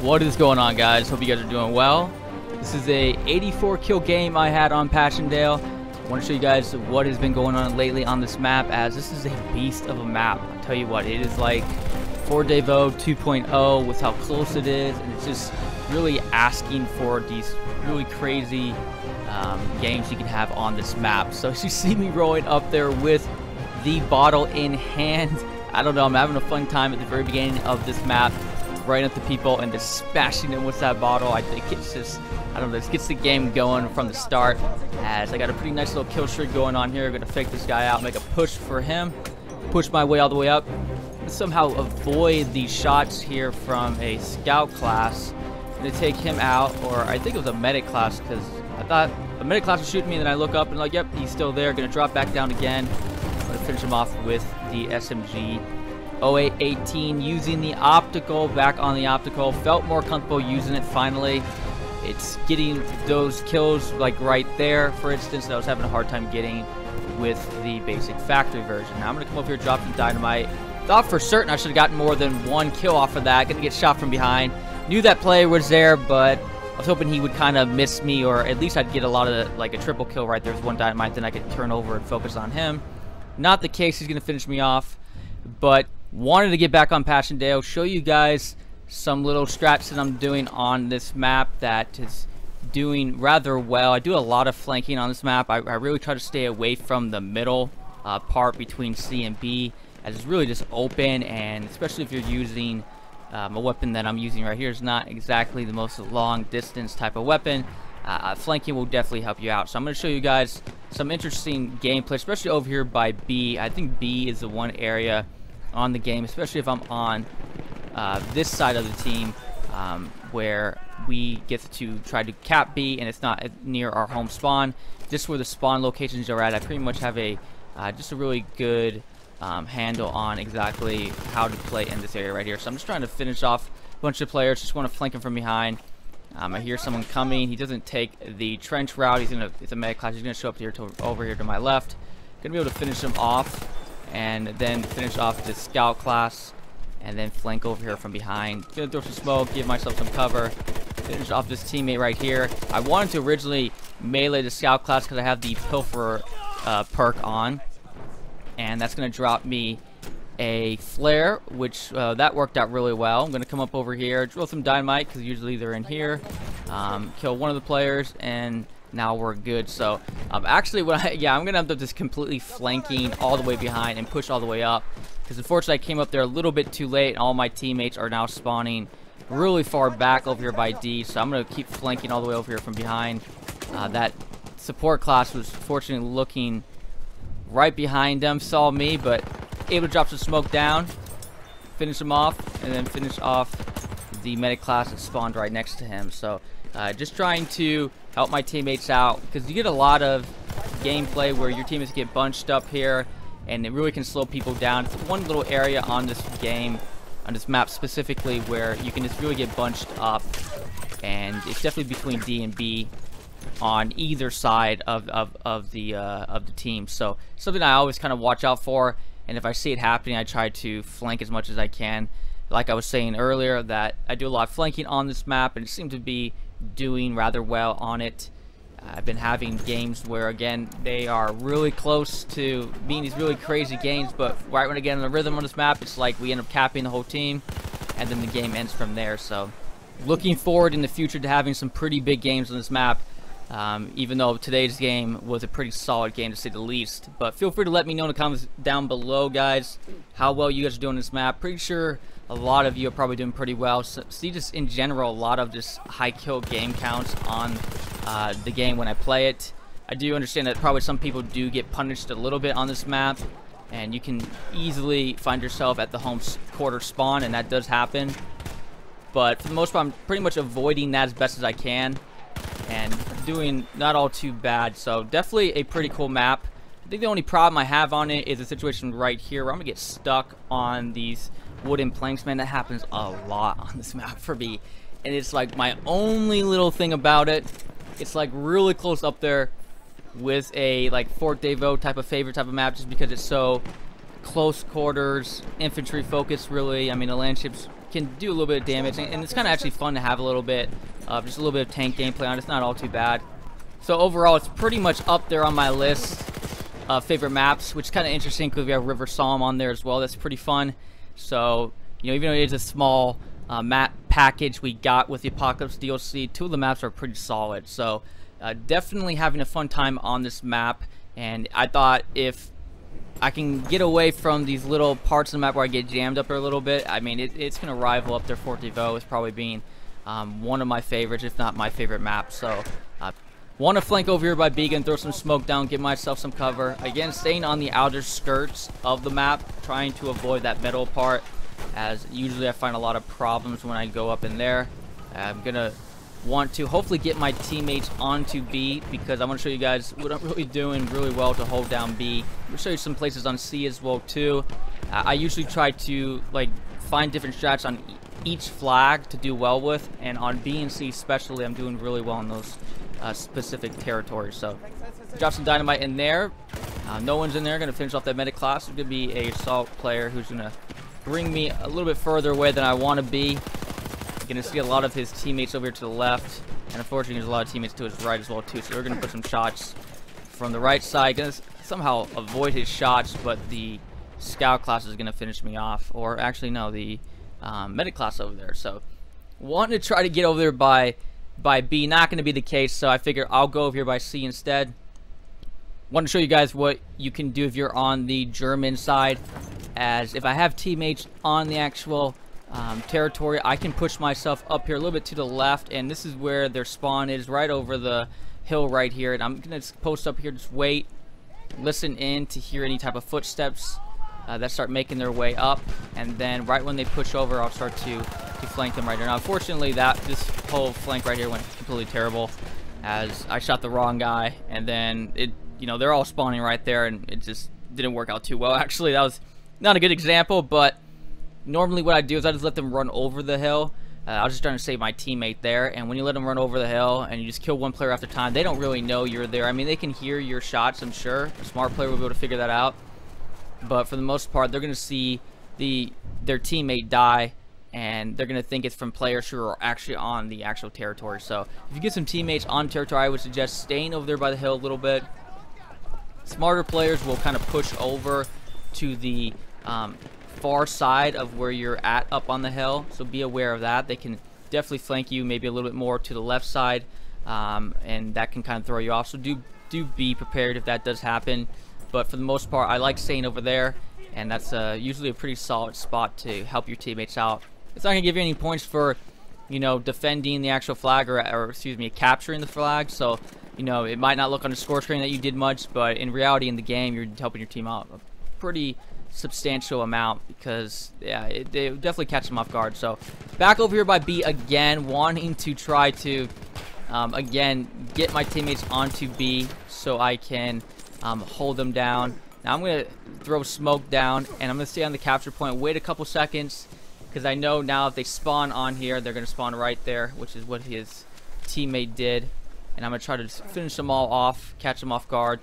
What is going on, guys? Hope you guys are doing well. This is a 84 kill game I had on Passchendaele. I want to show you guys what has been going on lately on this map, as this is a beast of a map. I'll tell you what, it is like Fort Devo 2.0 with how close it is, and it's just really asking for these really crazy games you can have on this map. So as you see me rolling up there with the bottle in hand, I don't know, I'm having a fun time at the very beginning of this map, right up to people and just smashing them with that bottle. I think it's just, I don't know, this gets the game going from the start, as I got a pretty nice little kill streak going on here. I'm gonna fake this guy out, make a push for him, push my way all the way up, and somehow avoid these shots here from a scout class. I'm gonna take him out, or I think it was a medic class, because I thought a medic class was shooting me, and then I look up and like, yep, he's still there. Gonna drop back down again. I'm gonna finish him off with the SMG 0818, using the optical, back on the optical. Felt more comfortable using it finally. It's getting those kills like right there, for instance, that I was having a hard time getting with the basic factory version. Now I'm gonna come over here, drop some dynamite. Thought for certain I should have gotten more than one kill off of that. Gonna get shot from behind. Knew that player was there, but I was hoping he would kind of miss me, or at least I'd get a lot of, like, a triple kill right there with one dynamite, then I could turn over and focus on him. Not the case. He's gonna finish me off, but wanted to get back on Passchendaele, show you guys some little strats that I'm doing on this map that is doing rather well. I do a lot of flanking on this map. I really try to stay away from the middle part between C and B, as it's really just open, and especially if you're using a weapon that I'm using right here is not exactly the most long distance type of weapon. Flanking will definitely help you out. So I'm going to show you guys some interesting gameplay, especially over here by B. I think B is the one area on the game, especially if I'm on this side of the team, where we get to try to cap B, and it's not near our home spawn. Just where the spawn locations are at, I pretty much have a just a really good handle on exactly how to play in this area right here. So I'm just trying to finish off a bunch of players. Just want to flank him from behind. I hear someone coming. He doesn't take the trench route. It's a medic class. He's gonna show up here over here to my left. Gonna be able to finish him off, and then finish off the scout class, and then flank over here from behind. Gonna throw some smoke, give myself some cover, finish off this teammate right here. I wanted to originally melee the scout class because I have the pilfer perk on, and that's gonna drop me a flare, which that worked out really well. I'm gonna come up over here, drill some dynamite, because usually they're in here, kill one of the players, and now we're good. So actually I'm gonna end up just completely flanking all the way behind and push all the way up, because unfortunately I came up there a little bit too late, and all my teammates are now spawning really far back over here by D. So I'm gonna keep flanking all the way over here from behind. That support class was fortunately looking right behind them, saw me, but able to drop some smoke down, finish him off, and then finish off the medic class that spawned right next to him. So just trying to help my teammates out, because you get a lot of gameplay where your teammates get bunched up here, and it really can slow people down. It's one little area on this game, on this map specifically, where you can just really get bunched up, and it's definitely between D and B on either side of the team. So something I always kind of watch out for, and if I see it happening, I try to flank as much as I can. Like I was saying earlier, that I do a lot of flanking on this map, and seem to be doing rather well on it. I've been having games where, again, they are really close to being these really crazy games, but right when I get in the rhythm on this map, it's like we end up capping the whole team, and then the game ends from there. So looking forward in the future to having some pretty big games on this map. Even though today's game was a pretty solid game, to say the least. But feel free to let me know in the comments down below, guys, how well you guys are doing this map. Pretty sure a lot of you are probably doing pretty well. So, see, just in general, a lot of just high kill game counts on the game when I play it. I do understand that probably some people do get punished a little bit on this map, and you can easily find yourself at the home quarter spawn, and that does happen. But for the most part, I'm pretty much avoiding that as best as I can, and doing not all too bad. So definitely a pretty cool map. I think the only problem I have on it is a situation right here where I'm gonna get stuck on these wooden planks. Man, that happens a lot on this map for me, and it's like my only little thing about it. It's like really close up there with a like Fort Devo type of favorite type of map, just because it's so close quarters, infantry focus really. I mean, the land ships can do a little bit of damage, and it's kind of actually fun to have a little bit of just a little bit of tank gameplay on. It's not all too bad. So overall, it's pretty much up there on my list of favorite maps, which is kind of interesting because we have River Psalm on there as well. That's pretty fun. So, you know, even though it is a small map package we got with the Apocalypse DLC, 2 of the maps are pretty solid. So definitely having a fun time on this map, and I thought if I can get away from these little parts of the map where I get jammed up a little bit, I mean, it's going to rival up there Fort Devoux as probably being one of my favorites, if not my favorite map. So want to flank over here by B, and throw some smoke down, give myself some cover. Again, staying on the outer skirts of the map, trying to avoid that middle part, as usually I find a lot of problems when I go up in there. I'm going to want to hopefully get my teammates onto B, because I want to show you guys what I'm really doing really well to hold down B. I'll show you some places on C as well too. I usually try to like find different strats on each flag to do well with, and on B and C especially, I'm doing really well in those specific territories. So drop some dynamite in there. No one's in there. Gonna finish off that medic class. It's gonna be a assault player who's gonna bring me a little bit further away than I want to be. You're gonna see a lot of his teammates over here to the left, and unfortunately there's a lot of teammates to his right as well too. So we're gonna put some shots from the right side. Gonna somehow avoid his shots, but the scout class is gonna finish me off. Or actually no, the medic class over there. So wanting to try to get over there by B, not going to be the case, so I figure I'll go over here by C instead. Want to show you guys what you can do if you're on the German side, as if I have teammates on the actual territory, I can push myself up here a little bit to the left, and this is where their spawn is, right over the hill right here. And I'm going to post up here, just wait, listen in to hear any type of footsteps that start making their way up, and then right when they push over, I'll start to flank them right here. Now, unfortunately, this whole flank right here went completely terrible, as I shot the wrong guy, and then you know, they're all spawning right there, and it just didn't work out too well. Actually, that was not a good example, but normally what I do is I just let them run over the hill. I was just trying to save my teammate there, and when you let them run over the hill and you just kill one player after time, they don't really know you're there. I mean, they can hear your shots, I'm sure. A smart player will be able to figure that out. But for the most part, they're going to see their teammate die, and they're going to think it's from players who are actually on the actual territory. So if you get some teammates on territory, I would suggest staying over there by the hill a little bit. Smarter players will kind of push over to the far side of where you're at up on the hill, so be aware of that. They can definitely flank you maybe a little bit more to the left side, and that can kind of throw you off. So do be prepared if that does happen. But for the most part, I like staying over there, and that's usually a pretty solid spot to help your teammates out. It's not going to give you any points for, you know, defending the actual flag, or excuse me, capturing the flag. So, you know, it might not look on the score screen that you did much, but in reality, in the game, you're helping your team out a pretty substantial amount, because, yeah, they definitely catch them off guard. So, back over here by B again, wanting to try to, again, get my teammates onto B so I can hold them down. Now I'm going to throw smoke down, and I'm going to stay on the capture point, wait a couple seconds, because I know now if they spawn on here, they're going to spawn right there, which is what his teammate did. And I'm going to try to finish them all off, catch them off guard,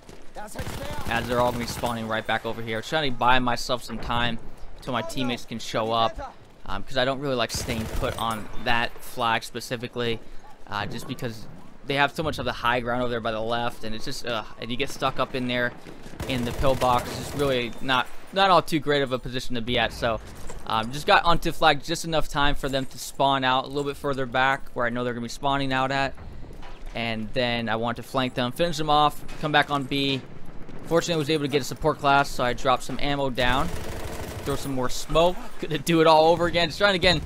as they're all going to be spawning right back over here. Trying to buy myself some time until my teammates can show up, because I don't really like staying put on that flag specifically, just because they have so much of the high ground over there by the left, and it's just and you get stuck up in there in the pillbox. It's just really not all too great of a position to be at. So just got onto flag just enough time for them to spawn out a little bit further back where I know they're gonna be spawning out at, and then I want to flank them, finish them off, come back on B. Fortunately, I was able to get a support class, so I dropped some ammo down, throw some more smoke. Gonna do it all over again, just trying to again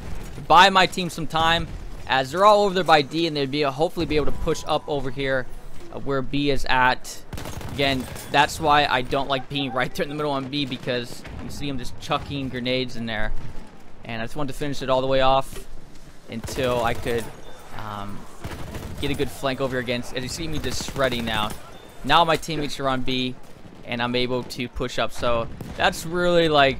buy my team some time, as they're all over there by D, and they'd be hopefully be able to push up over here where B is at. Again, that's why I don't like being right there in the middle on B, because you see them just chucking grenades in there. And I just wanted to finish it all the way off until I could get a good flank over here again. As you see me just shredding now. Now my teammates are on B, and I'm able to push up. So that's really, like,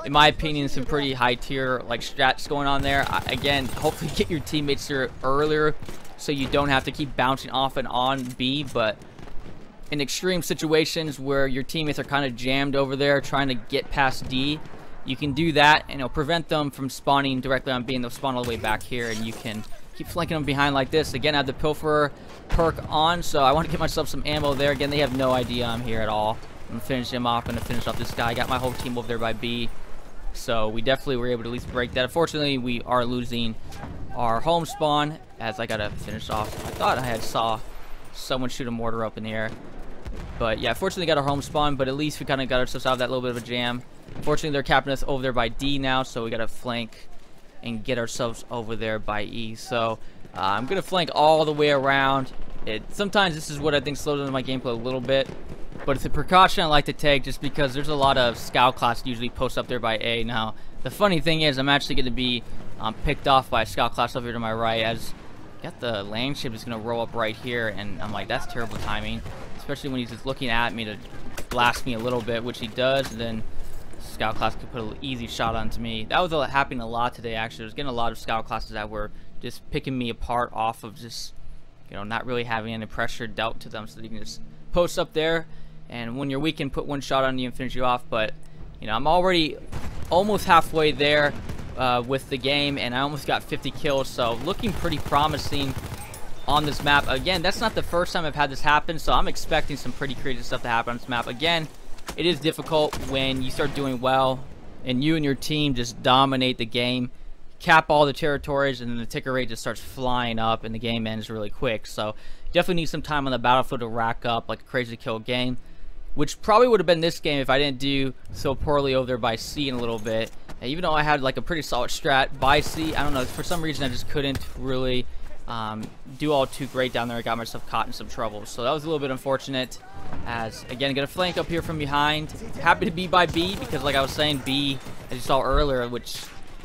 in my opinion, some pretty high tier like strats going on there. Again, hopefully get your teammates there earlier so you don't have to keep bouncing off and on B. But in extreme situations where your teammates are kind of jammed over there trying to get past D, you can do that, and it'll prevent them from spawning directly on B, and they'll spawn all the way back here, and you can keep flanking them behind like this. Again, I have the Pilferer perk on, so I want to get myself some ammo there. Again, they have no idea I'm here at all. I'm going to finish him off. I'm going to finish off this guy. I got my whole team over there by B, so we definitely were able to at least break that. Unfortunately, we are losing our home spawn, as I got to finish off. I thought I had saw someone shoot a mortar up in the air. But yeah, fortunately got our home spawn, but at least we kind of got ourselves out of that little bit of a jam. Fortunately, they're capping us over there by D now, so we got to flank and get ourselves over there by E. So I'm going to flank all the way around. Sometimes this is what I think slows down my gameplay a little bit, but it's a precaution I like to take just because there's a lot of scout class usually post up there by A. Now, the funny thing is I'm actually going to be picked off by a scout class over here to my right, as got the land ship is going to roll up right here, and I'm like, that's terrible timing, especially when he's just looking at me to blast me a little bit, which he does, and then scout class could put an easy shot onto me. That was happening a lot today, actually. I was getting a lot of scout classes that were just picking me apart off of just, you know, not really having any pressure dealt to them, so that you can just post up there, and when you're weak, can put one shot on you and finish you off. But, you know, I'm already almost halfway there with the game, and I almost got 50 kills, so looking pretty promising on this map. Again, that's not the first time I've had this happen, so I'm expecting some pretty crazy stuff to happen on this map. Again, it is difficult when you start doing well and you and your team just dominate the game, cap all the territories, and then the ticker rate just starts flying up and the game ends really quick. So definitely need some time on the battlefield to rack up like a crazy kill game, which probably would have been this game if I didn't do so poorly over there by C in a little bit. And even though I had like a pretty solid strat by C, I don't know, for some reason I just couldn't really do all too great down there. I got myself caught in some trouble, so that was a little bit unfortunate. As again, gonna flank up here from behind. Happy to be by B because, like I was saying, B, as you saw earlier, which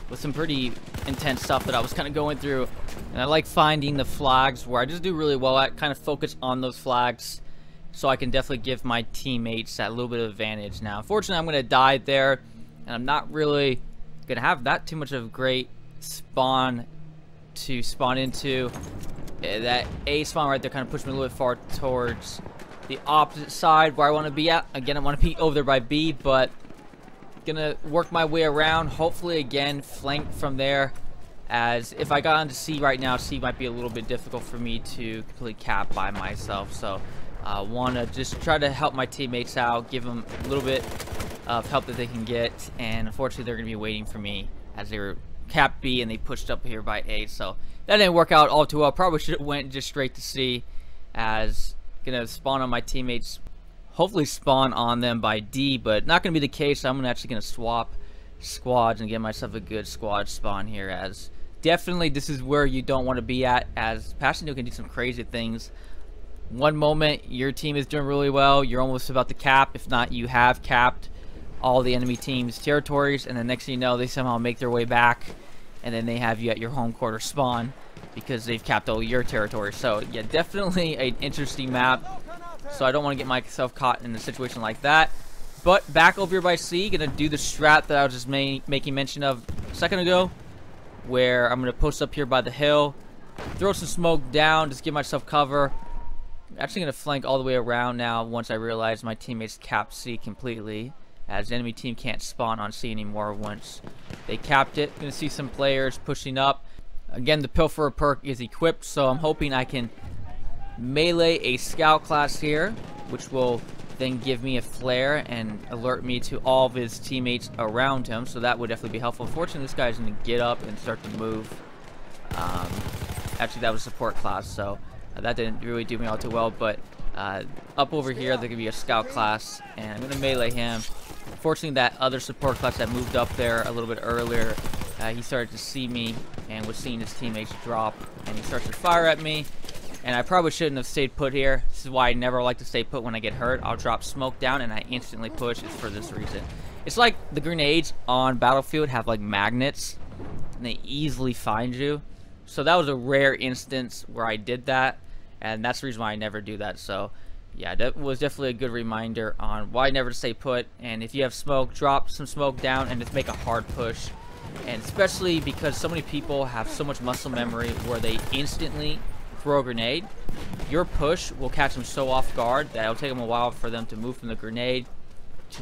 was some pretty intense stuff that I was kind of going through, and I like finding the flags where I just do really well at, kind of focus on those flags, so I can definitely give my teammates that little bit of advantage. Now, unfortunately, I'm gonna die there, and I'm not really gonna have that too much of a great spawn to spawn into. That A spawn right there kind of pushed me a little bit far towards the opposite side where I want to be at. Again, I want to be over there by B, but gonna work my way around. Hopefully, again, flank from there, as if I got onto C right now, C might be a little bit difficult for me to completely cap by myself. So I want to just try to help my teammates out, give them a little bit of help that they can get, and unfortunately they're gonna be waiting for me as they were cap B and they pushed up here by A. So that didn't work out all too well. Probably should have went just straight to C, as gonna spawn on my teammates, hopefully spawn on them by D, but not gonna be the case. I'm actually gonna swap squads and get myself a good squad spawn here, as definitely this is where you don't want to be at, as Passchendaele can do some crazy things. One moment your team is doing really well, you're almost about to cap, if not you have capped all the enemy team's territories, and the next thing you know, they somehow make their way back, and then they have you at your home quarter spawn because they've capped all your territory. So yeah, definitely an interesting map, so I don't want to get myself caught in a situation like that. But back over here by C, gonna do the strat that I was just making mention of a second ago, where I'm gonna post up here by the hill, throw some smoke down, just give myself cover. I'm actually gonna flank all the way around now once I realize my teammates capped C completely, as the enemy team can't spawn on C anymore once they capped it. Gonna see some players pushing up. Again, the Pilferer perk is equipped, so I'm hoping I can melee a scout class here, which will then give me a flare and alert me to all of his teammates around him, so that would definitely be helpful. Unfortunately, this guy's going to get up and start to move. Actually, that was support class, so that didn't really do me all too well, but up over here, there could be a scout class, and I'm going to melee him. Fortunately, that other support class that moved up there a little bit earlier, he started to see me and was seeing his teammates drop, and he starts to fire at me, and I probably shouldn't have stayed put here. This is why I never like to stay put when I get hurt. I'll drop smoke down and I instantly push. It's for this reason. It's like the grenades on Battlefield have like magnets, and they easily find you. So that was a rare instance where I did that, and that's the reason why I never do that. So yeah, that was definitely a good reminder on why never to stay put. And if you have smoke, drop some smoke down and just make a hard push. And especially because so many people have so much muscle memory where they instantly throw a grenade, your push will catch them so off guard that it'll take them a while for them to move from the grenade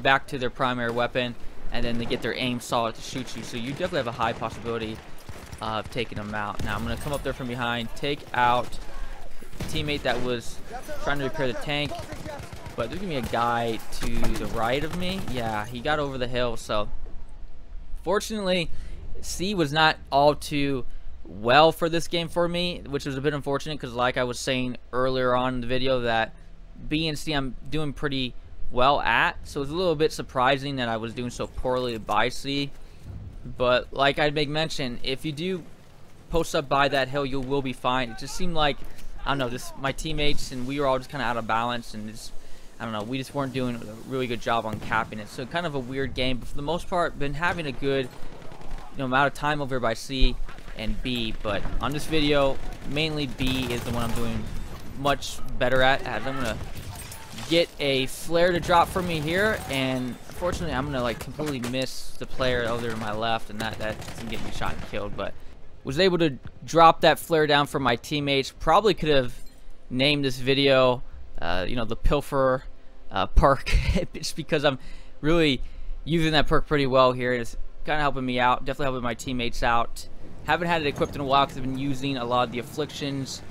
back to their primary weapon, and then they get their aim solid to shoot you. So you definitely have a high possibility of taking them out. Now I'm going to come up there from behind, take out the teammate that was trying to repair the tank. But there's going to be a guy to the right of me. Yeah, he got over the hill. So fortunately, C was not all too well for this game for me, which was a bit unfortunate because like I was saying earlier on in the video that B and C I'm doing pretty well at. So it's a little bit surprising that I was doing so poorly by C. But like I make mention, if you do post up by that hill, you will be fine. It just seemed like, I don't know, my teammates and we were all just kind of out of balance, and just, I don't know, we just weren't doing a really good job on capping it. So kind of a weird game, but for the most part, been having a good amount of time over by C and B. But on this video, mainly B is the one I'm doing much better at, as I'm gonna get a flare to drop for me here, and unfortunately I'm gonna like completely miss the player over to my left, and that doesn't get me shot and killed. But was able to drop that flare down for my teammates. Probably could have named this video the pilfer perk, just because I'm really using that perk pretty well here. It's kind of helping me out, definitely helping my teammates out. Haven't had it equipped in a while because I've been using a lot of the afflictions,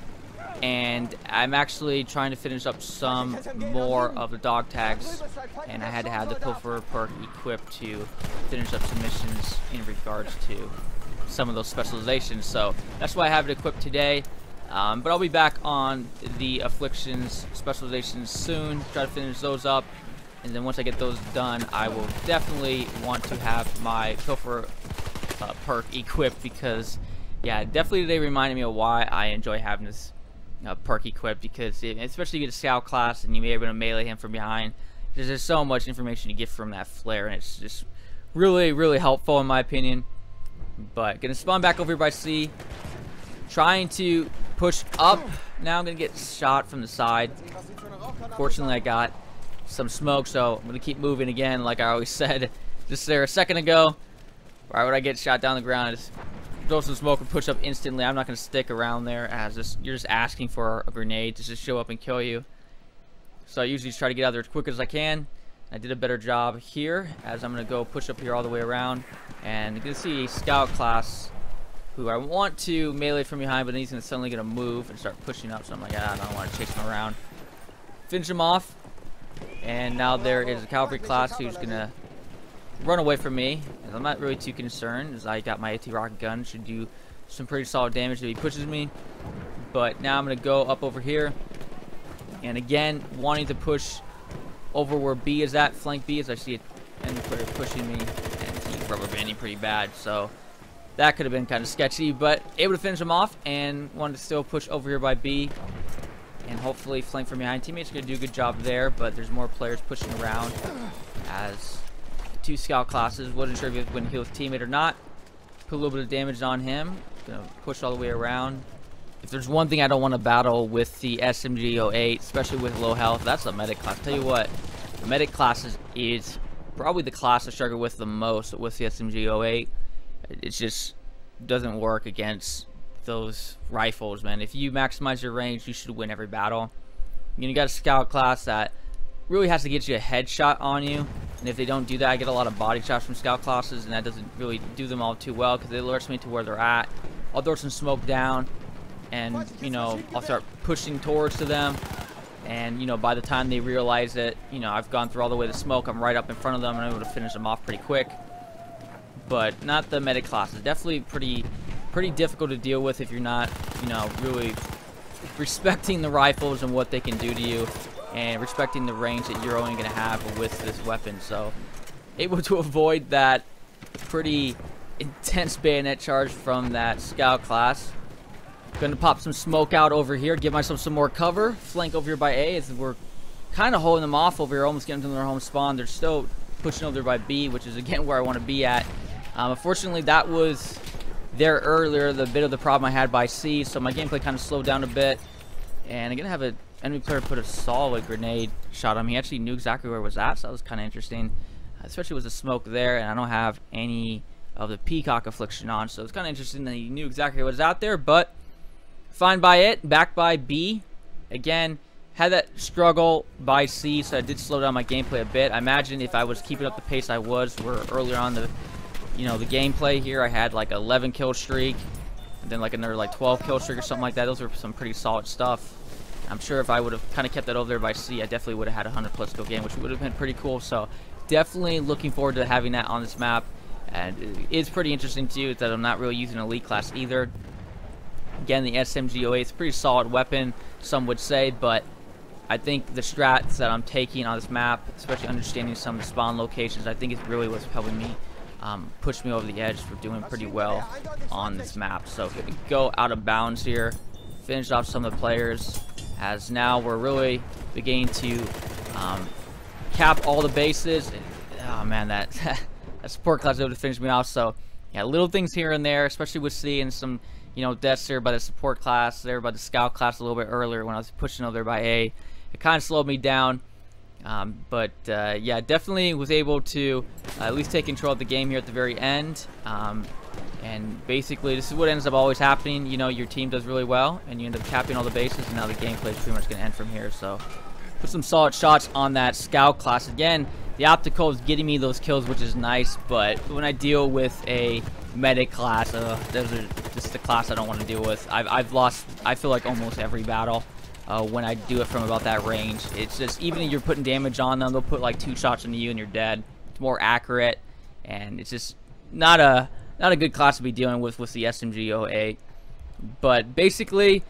and I'm actually trying to finish up some more of the dog tags, and I had to have the pilfer perk equipped to finish up some missions in regards to some of those specializations. So that's why I have it equipped today. But I'll be back on the afflictions specializations soon, try to finish those up, and then once I get those done, I will definitely want to have my pilfer perk equipped, because yeah, definitely today reminded me of why I enjoy having this perk equipped, because especially you get a scout class and you may be able to melee him from behind. There's just so much information you get from that flare, and it's just really helpful in my opinion. But gonna spawn back over here by C, trying to push up. Now I'm gonna get shot from the side. Fortunately I got some smoke, so I'm gonna keep moving again, like I always said just there a second ago. Right when I get shot down the ground, I just throw some smoke and push up instantly. I'm not gonna stick around there, as you're just asking for a grenade to just show up and kill you. So I usually just try to get out there as quick as I can. I did a better job here, as I'm gonna go push up here all the way around, and you're gonna see a scout class who I want to melee from behind, but then he's suddenly gonna move and start pushing up. So I'm like, I don't want to chase him around. Finish him off, and now there is a cavalry class who's gonna run away from me. I'm not really too concerned, as I got my AT rocket gun, should do some pretty solid damage if he pushes me. But now I'm gonna go up over here, and again wanting to push over where B is at, flank B, as I see an enemy player pushing me, and he's rubber banding pretty bad. So that could have been kind of sketchy, but able to finish him off, and wanted to still push over here by B and hopefully flank from behind. Teammates are gonna do a good job there, but there's more players pushing around, as two scout classes. Wasn't sure if he was going to heal his teammate or not. Put a little bit of damage on him. Gonna push all the way around. If there's one thing I don't want to battle with the SMG-08, especially with low health, that's the medic class. Tell you what, the medic class is probably the class I struggle with the most with the SMG-08. It just doesn't work against those rifles, man. If you maximize your range, you should win every battle. You got a scout class that really has to get you a headshot on you, and if they don't do that, I get a lot of body shots from scout classes, and that doesn't really do them all too well, because it alerts me to where they're at. I'll throw some smoke down, and I'll start pushing towards to them, and by the time they realize that I've gone through all the way to smoke, I'm right up in front of them, and I'm able to finish them off pretty quick. But not the medic classes. Definitely pretty difficult to deal with if you're not really respecting the rifles and what they can do to you, and respecting the range that you're only going to have with this weapon. So able to avoid that pretty intense bayonet charge from that scout class. Gonna pop some smoke out over here, give myself some more cover, flank over here by A, as we're kind of holding them off over here, almost getting them to their home spawn. They're still pushing over there by B, which is again where I want to be at. Unfortunately, that was there earlier, the bit of the problem I had by C, so my gameplay kind of slowed down a bit. And I'm gonna have an enemy player put a solid grenade shot on me. He actually knew exactly where it was at, so that was kind of interesting, especially with the smoke there, and I don't have any of the peacock affliction on, so it's kind of interesting that he knew exactly what was out there. But fine by it. Back by B again. had that struggle by C, so I did slow down my gameplay a bit. I imagine if I was keeping up the pace I was earlier on the gameplay here, I had like 11 kill streak, and then like another like 12 kill streak or something like that. Those were some pretty solid stuff. I'm sure if I would have kind of kept that over there by C, I definitely would have had a 100+ kill game, which would have been pretty cool. So definitely looking forward to having that on this map. And it's pretty interesting too is that I'm not really using elite class either. Again, the SMG-08 is a pretty solid weapon, some would say, but I think the strats that I'm taking on this map, especially understanding some of the spawn locations, I think is really what's helping me push me over the edge for doing pretty well on this map. So if we go out of bounds here, finish off some of the players, as now we're really beginning to cap all the bases. Oh man, that support class would have finished me off. So yeah, little things here and there, especially with C and some deaths there by the support class, there by the scout class a little bit earlier when I was pushing over there by A. It kind of slowed me down. But yeah, definitely was able to at least take control of the game here at the very end. And basically, this is what ends up always happening. Your team does really well, and you end up capping all the bases, and now the gameplay is pretty much going to end from here. So, put some solid shots on that scout class. Again, the optical is getting me those kills, which is nice, but when I deal with a medic class, those are just the class I don't want to deal with. I've lost, I feel like, almost every battle. When I do it from about that range, it's just, even if you're putting damage on them, they'll put like 2 shots into you and you're dead. It's more accurate, and it's just not a good class to be dealing with the SMG-08. But basically,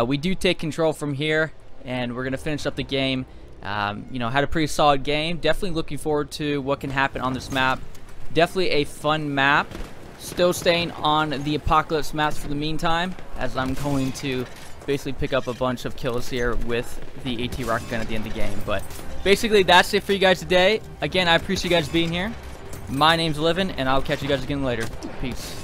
we do take control from here, and we're gonna finish up the game. Had a pretty solid game. Definitely looking forward to what can happen on this map. Definitely a fun map. Still staying on the Apocalypse maps for the meantime, as I'm going to basically pick up a bunch of kills here with the AT rocket gun at the end of the game. But basically, that's it for you guys today. Again, I appreciate you guys being here. My name's Livin, and I'll catch you guys again later. Peace.